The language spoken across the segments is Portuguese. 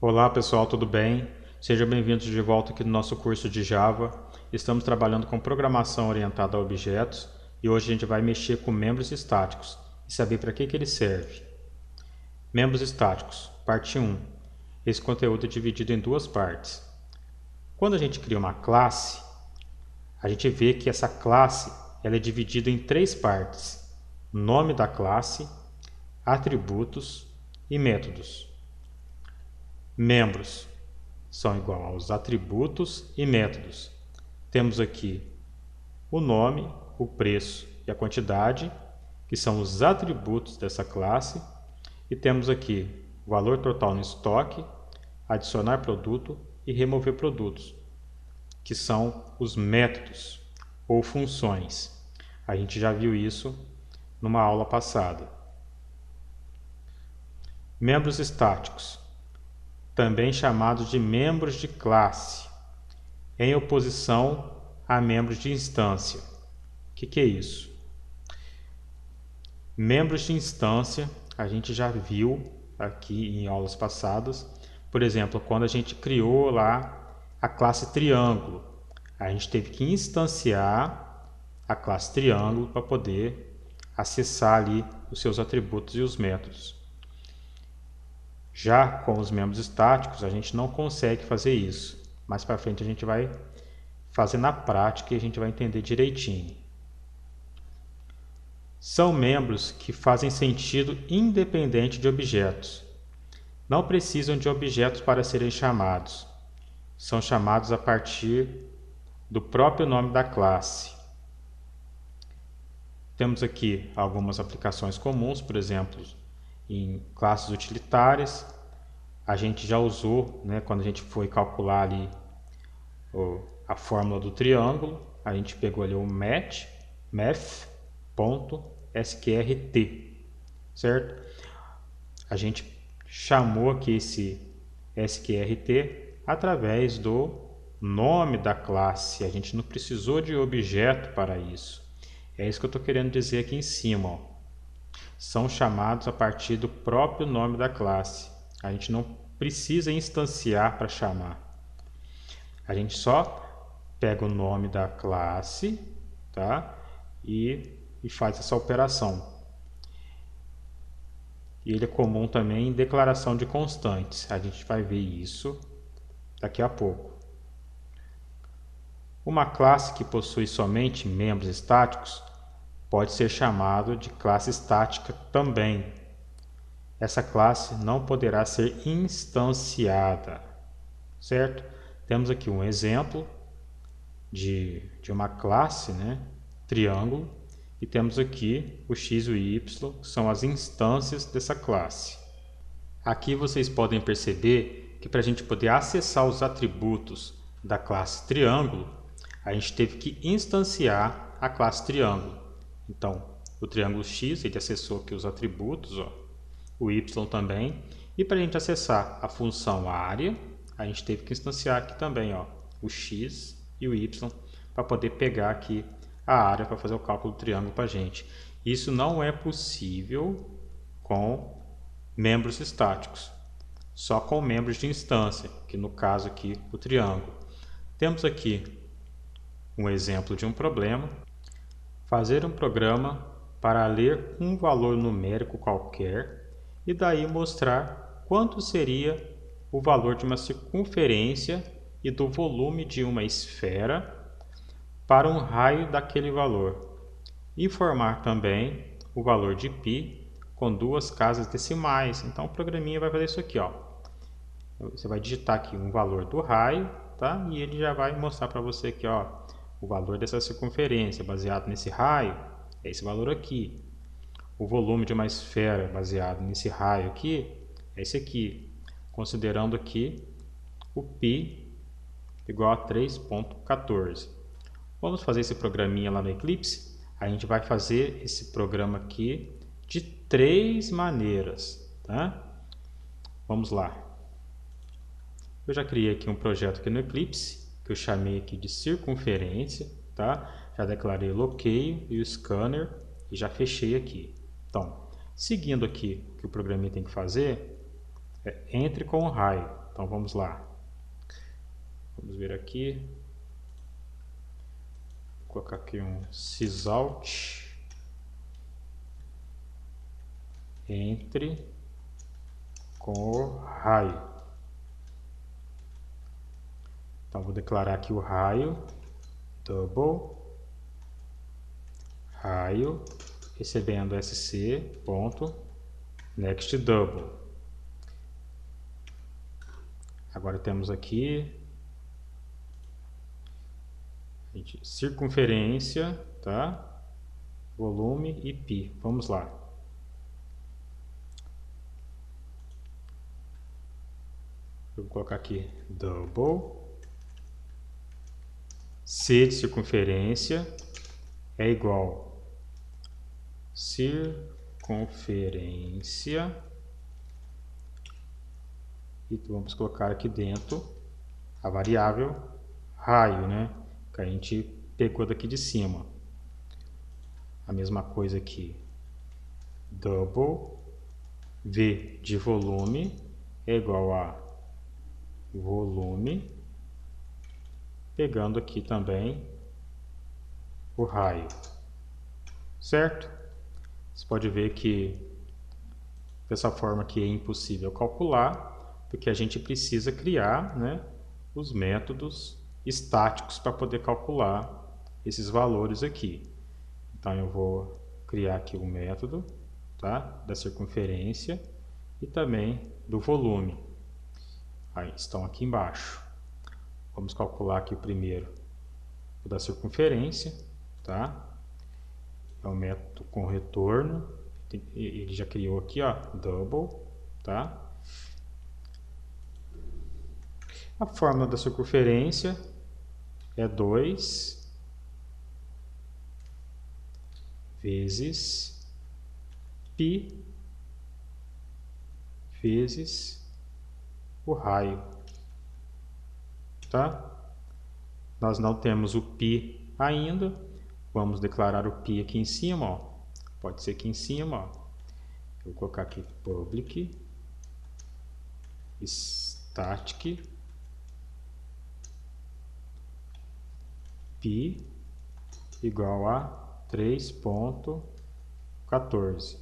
Olá pessoal, tudo bem? Sejam bem-vindos de volta aqui no nosso curso de Java. Estamos trabalhando com programação orientada a objetos e hoje a gente vai mexer com membros estáticos e saber para que ele serve. Membros estáticos, parte 1. Esse conteúdo é dividido em duas partes. Quando a gente cria uma classe, a gente vê que essa classe ela é dividida em três partes: nome da classe, atributos e métodos. Membros são igual aos atributos e métodos. Temos aqui o nome, o preço e a quantidade, que são os atributos dessa classe. E temos aqui o valor total no estoque, adicionar produto e remover produtos, que são os métodos ou funções. A gente já viu isso numa aula passada. Membros estáticos, também chamados de membros de classe, em oposição a membros de instância. O que é isso? Membros de instância, a gente já viu aqui em aulas passadas. Por exemplo, quando a gente criou lá a classe triângulo, a gente teve que instanciar a classe triângulo para poder acessar ali os seus atributos e os métodos. Já com os membros estáticos, a gente não consegue fazer isso. Mais para frente a gente vai fazer na prática e a gente vai entender direitinho. São membros que fazem sentido independente de objetos. Não precisam de objetos para serem chamados. São chamados a partir do próprio nome da classe. Temos aqui algumas aplicações comuns, por exemplo, em classes utilitárias. A gente já usou, quando a gente foi calcular ali a fórmula do triângulo, a gente pegou ali o math.sqrt, certo? A gente chamou aqui esse sqrt através do nome da classe. A gente não precisou de objeto para isso. É isso que eu estou querendo dizer aqui em cima, ó. São chamados a partir do próprio nome da classe. A gente não precisa instanciar para chamar. A gente só pega o nome da classe, tá? E faz essa operação. E ele é comum também em declaração de constantes. A gente vai ver isso daqui a pouco. Uma classe que possui somente membros estáticos pode ser chamado de classe estática também. Essa classe não poderá ser instanciada, certo? Temos aqui um exemplo de uma classe, triângulo, e temos aqui o x e o y, que são as instâncias dessa classe. Aqui vocês podem perceber que para a gente poder acessar os atributos da classe triângulo, a gente teve que instanciar a classe triângulo. Então, o triângulo x, ele acessou aqui os atributos, o y também. E para a gente acessar a função área, a gente teve que instanciar aqui também o x e o y, para poder pegar aqui a área para fazer o cálculo do triângulo para a gente. Isso não é possível com membros estáticos, só com membros de instância, que no caso aqui o triângulo. Temos aqui um exemplo de um problema. Fazer um programa para ler um valor numérico qualquer e daí mostrar quanto seria o valor de uma circunferência e do volume de uma esfera para um raio daquele valor. Informar também o valor de π com duas casas decimais. Então o programinha vai fazer isso aqui, Você vai digitar aqui um valor do raio, tá? E ele já vai mostrar para você aqui, o valor dessa circunferência baseado nesse raio é esse valor aqui. O volume de uma esfera baseado nesse raio aqui é esse aqui, considerando aqui o π igual a 3,14. Vamos fazer esse programinha lá no Eclipse. A gente vai fazer esse programa aqui de três maneiras, tá? Vamos lá. Eu já criei aqui um projeto aqui no Eclipse, que eu chamei aqui de circunferência, tá? Já declarei o bloqueio e o scanner e já fechei aqui. Então, seguindo aqui o que o programinha tem que fazer, entre com o raio. Então vamos lá. Vamos ver aqui. Vou colocar aqui um sysout entre com o raio. Então vou declarar aqui o raio, double, raio, recebendo sc, ponto, next double. Agora temos aqui circunferência, tá? Volume e π. Vamos lá. Eu vou colocar aqui double, c de circunferência é igual circunferência, e vamos colocar aqui dentro a variável raio, né? Que a gente pegou daqui de cima. A mesma coisa aqui, double, v de volume é igual a volume, pegando aqui também o raio, certo? Você pode ver que dessa forma aqui é impossível calcular, porque a gente precisa criar, né, os métodos estáticos para poder calcular esses valores aqui. Então eu vou criar aqui o método, tá, da circunferência e também do volume. Aí estão aqui embaixo. Vamos calcular aqui o primeiro, o da circunferência, tá? É o método com retorno. Ele já criou aqui, ó, double, tá? A fórmula da circunferência é 2 vezes π vezes o raio, tá? Nós não temos o π ainda, vamos declarar o π aqui em cima, ó. Pode ser aqui em cima, ó. Eu vou colocar aqui public static π igual a 3.14,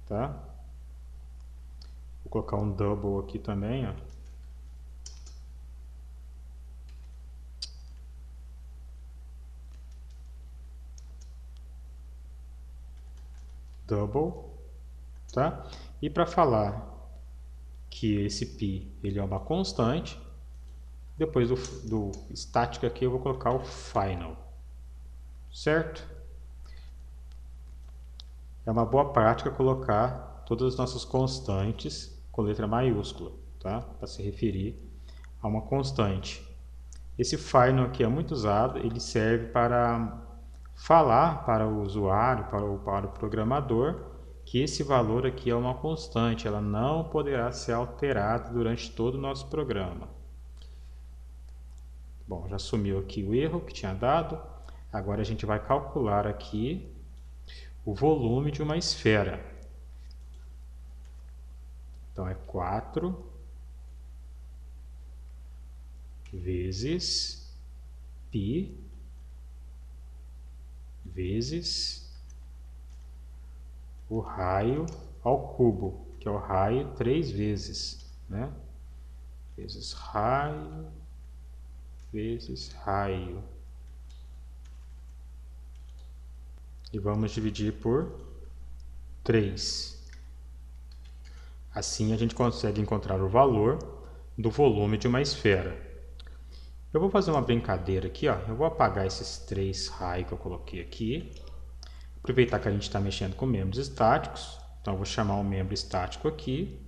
tá? Vou colocar um double aqui também, ó. Double, tá? E para falar que esse π ele é uma constante, depois do estático aqui eu vou colocar o final, certo? É uma boa prática colocar todas as nossas constantes com letra maiúscula, tá? Para se referir a uma constante. Esse final aqui é muito usado, ele serve para falar para o usuário, para o programador, que esse valor aqui é uma constante, ela não poderá ser alterada durante todo o nosso programa. Bom, já sumiu aqui o erro que tinha dado. Agora a gente vai calcular aqui o volume de uma esfera. Então é 4 vezes π vezes o raio ao cubo, que é o raio 3 vezes, né? Vezes raio, vezes raio. E vamos dividir por 3. Assim a gente consegue encontrar o valor do volume de uma esfera. Eu vou fazer uma brincadeira aqui, ó. Eu vou apagar esses 3 raios que eu coloquei aqui. Aproveitar que a gente está mexendo com membros estáticos. Então eu vou chamar um membro estático aqui.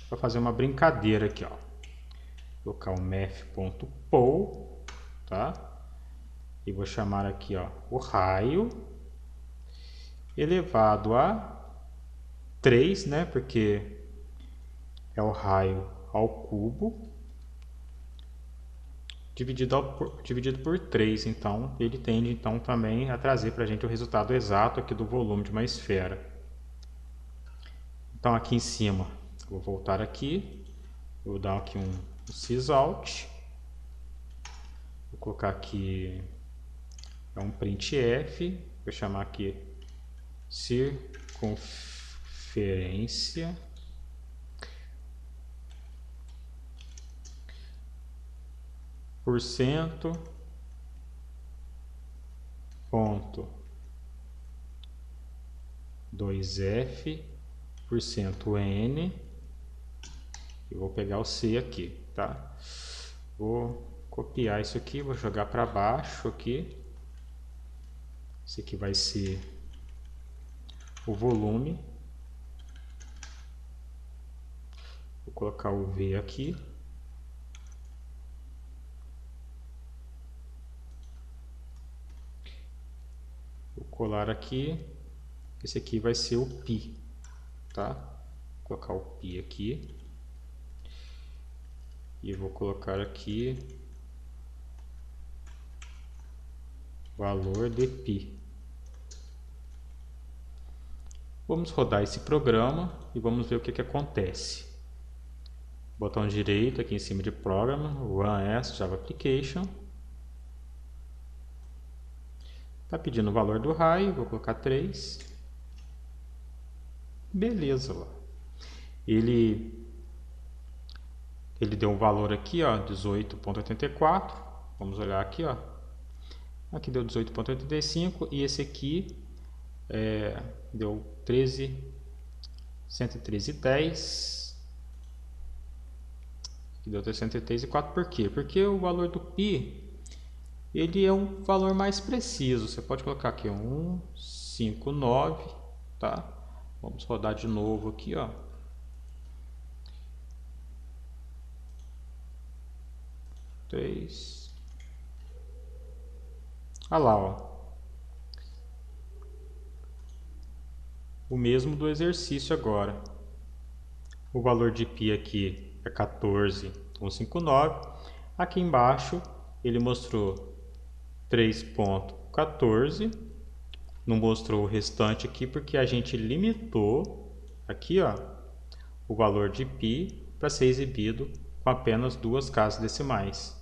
Vou fazer uma brincadeira aqui, ó. Vou colocar o math.poll, tá? E vou chamar aqui, ó, o raio elevado a 3, né? Porque é o raio ao cubo dividido por 3. Então, ele tende então também a trazer para a gente o resultado exato aqui do volume de uma esfera. Então, aqui em cima, vou voltar aqui. vou dar aqui um sysout. Vou colocar aqui um printf, vou chamar aqui circunferência %, ponto 2f %n, eu vou pegar o C aqui, tá? Vou copiar isso aqui, vou jogar para baixo aqui. Esse aqui vai ser o volume. Vou colocar o V aqui. Vou colar aqui. Esse aqui vai ser o π, tá? Vou colocar o π aqui. E vou colocar aqui valor de π. Vamos rodar esse programa e vamos ver o que acontece. Botão direito aqui em cima de Program, Run as Java Application. Está pedindo o valor do raio, vou colocar 3. Beleza, lá. Ele deu um valor aqui, ó, 18.84. Vamos olhar aqui, ó. Aqui deu 18.85 e esse aqui deu 113,10. Aqui deu 113,4. Por quê? Porque o valor do π ele é um valor mais preciso. Você pode colocar aqui 159, tá? Vamos rodar de novo aqui, ó. Olha lá, ó. O mesmo do exercício agora. O valor de π aqui é 14,159. Aqui embaixo ele mostrou 3.14. Não mostrou o restante aqui porque a gente limitou aqui, ó, o valor de π para ser exibido com apenas 2 casas decimais.